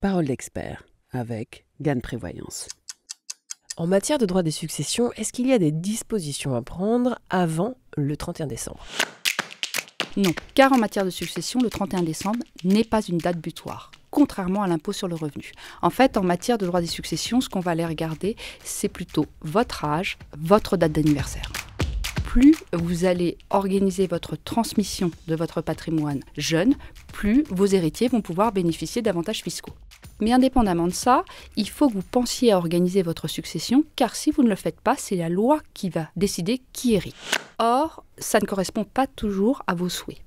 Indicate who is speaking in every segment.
Speaker 1: Parole d'expert avec Gann Prévoyance.
Speaker 2: En matière de droit des successions, est-ce qu'il y a des dispositions à prendre avant le 31 décembre ?
Speaker 3: Non, car en matière de succession, le 31 décembre n'est pas une date butoir, contrairement à l'impôt sur le revenu. En fait, en matière de droit des successions, ce qu'on va aller regarder, c'est plutôt votre âge, votre date d'anniversaire. Plus vous allez organiser votre transmission de votre patrimoine jeune, plus vos héritiers vont pouvoir bénéficier d'avantages fiscaux. Mais indépendamment de ça, il faut que vous pensiez à organiser votre succession, car si vous ne le faites pas, c'est la loi qui va décider qui hérite. Or, ça ne correspond pas toujours à vos souhaits.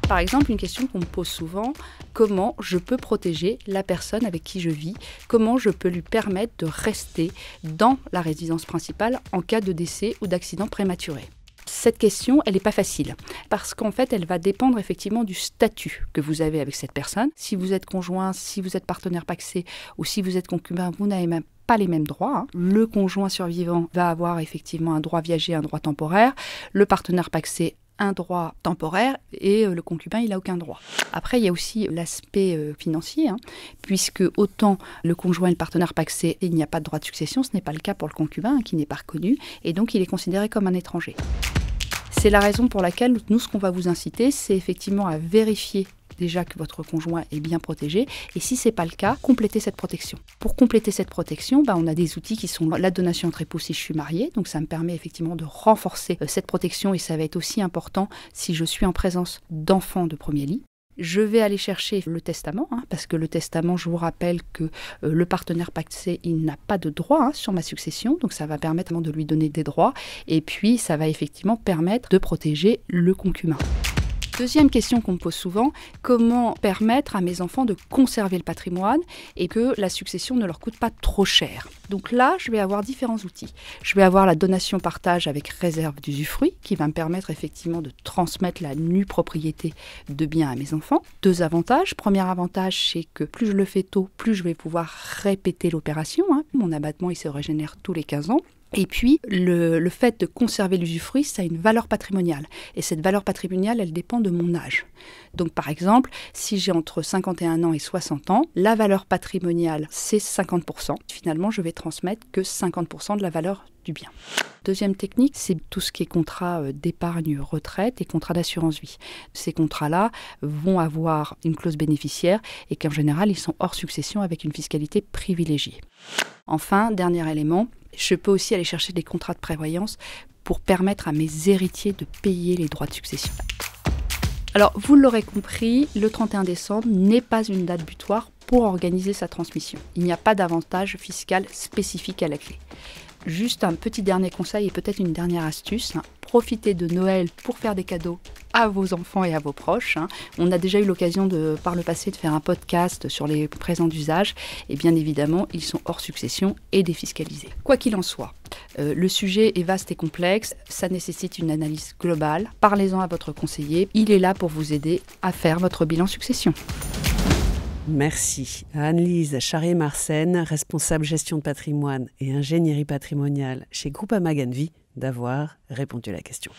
Speaker 3: Par exemple, une question qu'on me pose souvent, comment je peux protéger la personne avec qui je vis? Comment je peux lui permettre de rester dans la résidence principale en cas de décès ou d'accident prématuré? Cette question, elle n'est pas facile, parce qu'en fait, elle va dépendre effectivement du statut que vous avez avec cette personne. Si vous êtes conjoint, si vous êtes partenaire pacsé ou si vous êtes concubin, vous n'avez même pas les mêmes droits. Le conjoint survivant va avoir effectivement un droit viager, un droit temporaire. Le partenaire pacsé, un droit temporaire, et le concubin, il n'a aucun droit. Après, il y a aussi l'aspect financier, puisque autant le conjoint et le partenaire pacsé, il n'y a pas de droit de succession, ce n'est pas le cas pour le concubin, qui n'est pas reconnu, et donc il est considéré comme un étranger. C'est la raison pour laquelle nous, ce qu'on va vous inciter, c'est effectivement à vérifier déjà que votre conjoint est bien protégé, et si ce n'est pas le cas, complétez cette protection. Pour compléter cette protection, on a des outils qui sont la donation entre époux si je suis mariée, donc ça me permet effectivement de renforcer cette protection, et ça va être aussi important si je suis en présence d'enfants de premier lit. Je vais aller chercher le testament, parce que le testament, je vous rappelle que le partenaire pacsé, il n'a pas de droit sur ma succession, donc ça va permettre de lui donner des droits, et puis ça va effectivement permettre de protéger le concubin. Deuxième question qu'on me pose souvent, comment permettre à mes enfants de conserver le patrimoine et que la succession ne leur coûte pas trop cher? Donc là, je vais avoir différents outils. Je vais avoir la donation-partage avec réserve d'usufruit qui va me permettre effectivement de transmettre la nue propriété de biens à mes enfants. Deux avantages. Premier avantage, c'est que plus je le fais tôt, plus je vais pouvoir répéter l'opération. Mon abattement, il se régénère tous les 15 ans. Et puis, le fait de conserver l'usufruit, ça a une valeur patrimoniale. Et cette valeur patrimoniale, elle dépend de mon âge. Donc, par exemple, si j'ai entre 51 ans et 60 ans, la valeur patrimoniale, c'est 50%. Finalement, je vais transmettre que 50% de la valeur du bien. Deuxième technique, c'est tout ce qui est contrat d'épargne retraite et contrat d'assurance vie. Ces contrats-là vont avoir une clause bénéficiaire et qu'en général, ils sont hors succession avec une fiscalité privilégiée. Enfin, dernier élément, je peux aussi aller chercher des contrats de prévoyance pour permettre à mes héritiers de payer les droits de succession. Alors, vous l'aurez compris, le 31 décembre n'est pas une date butoir pour organiser sa transmission. Il n'y a pas d'avantage fiscal spécifique à la clé. Juste un petit dernier conseil et peut-être une dernière astuce. Profitez de Noël pour faire des cadeaux à vos enfants et à vos proches. On a déjà eu l'occasion par le passé de faire un podcast sur les présents d'usage. Et bien évidemment, ils sont hors succession et défiscalisés. Quoi qu'il en soit, le sujet est vaste et complexe. Ça nécessite une analyse globale. Parlez-en à votre conseiller. Il est là pour vous aider à faire votre bilan succession.
Speaker 1: Merci à Anne-Lise Charrier-Marsène, responsable gestion de patrimoine et ingénierie patrimoniale chez Groupama Gann Vie, d'avoir répondu à la question.